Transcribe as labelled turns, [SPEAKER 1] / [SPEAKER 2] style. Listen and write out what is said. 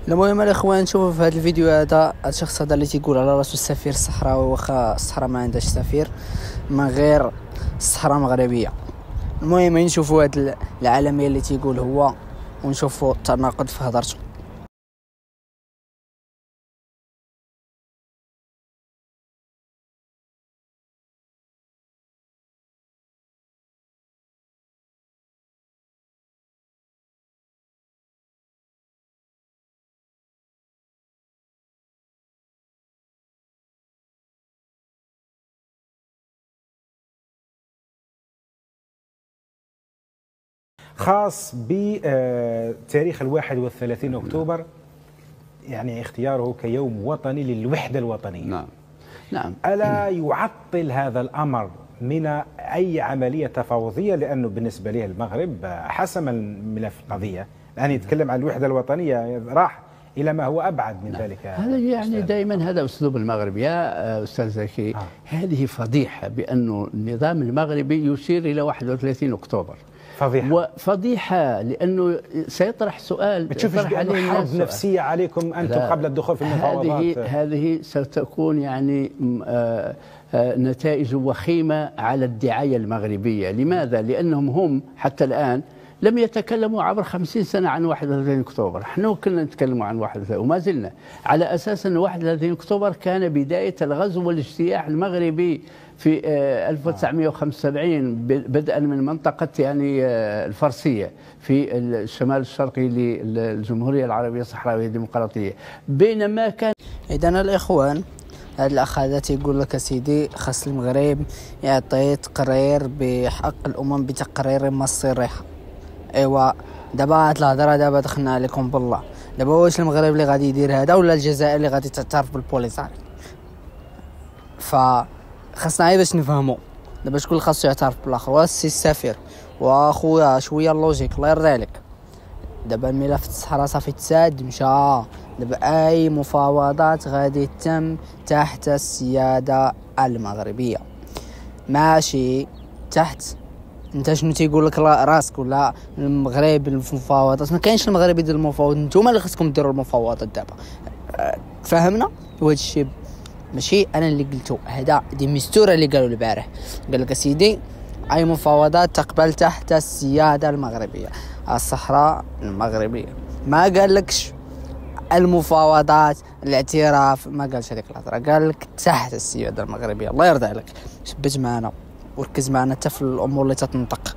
[SPEAKER 1] المهم الاخوان، نشوفوا في هذا الفيديو هذا الشخص هذا اللي تيقول على راسو السفير الصحراوي، واخا الصحراء ما عندهاش سفير من غير الصحراء المغربيه. المهم نشوفوا هذه العالميه اللي تيقول هو، ونشوفوا التناقض في هضرته.
[SPEAKER 2] خاص بتاريخ 31 أكتوبر، يعني اختياره كيوم وطني للوحدة الوطنية.
[SPEAKER 3] نعم.
[SPEAKER 2] ألا يعطل هذا الأمر من أي عملية تفاوضية؟ لأنه بالنسبة له المغرب حسم الملف القضية، الآن يتكلم عن الوحدة الوطنية، راح إلى ما هو أبعد من ذلك.
[SPEAKER 3] هذا يعني دائما هذا أسلوب المغرب يا أستاذ زكي. هذه فضيحة بأنه النظام المغربي يشير إلى 31 أكتوبر. فضيحة لأنه سيطرح سؤال.
[SPEAKER 2] بتشوفش بأنه حرب نفسية عليكم أنتم قبل الدخول في المفاوضات؟
[SPEAKER 3] هذه ستكون يعني نتائج وخيمة على الدعاية المغربية. لماذا؟ لأنهم هم حتى الآن لم يتكلموا عبر 50 سنة عن 31 أكتوبر. نحن كنا نتكلم عن 31 وما زلنا على أساس أن 31 أكتوبر كان بداية الغزو والاجتياح المغربي في 1975 بدءا من منطقة يعني الفرسية في الشمال الشرقي للجمهورية العربية الصحراوية الديمقراطية. بينما كان
[SPEAKER 1] إذن الإخوان، هذا الأخ هذا تيقول لك سيدي خاص المغرب يعطي تقرير بحق الأمم بتقرير مصيرها. ايوا دابا هاد الهضره دابا دخلنا عليكم بالله. دابا واش المغرب اللي غادي يدير هذا ولا الجزائر اللي غادي تعترف بالبوليساريو؟ فخاصنا غير باش نفهموا دابا شكون اللي خاصو يعترف بالاخر. والسي السفير واخويا شويه اللوجيك الله يرضي عليك. دابا الملف الصحراء صافي تساد مشى. دابا اي مفاوضات غادي تتم تحت السياده المغربيه، ماشي تحت انت شنو تيقول لك راسك ولا المغرب المفاوضات. ما كاينش المغرب يدير المفاوضات، نتوما اللي خصكم ديروا المفاوضات دابا. فهمنا؟ وهذا الشيء ماشي انا اللي قلته، هذا دي مستوره اللي قالوا البارح. قال لك سيدي اي مفاوضات تقبل تحت السياده المغربيه، الصحراء المغربيه. ما قال لكش المفاوضات الاعتراف، ما قالش هذيك الهضره، قال لك تحت السياده المغربيه. الله يرضى عليك، ثبت معنا وركز معنا حتى في الامور اللي تتنطق.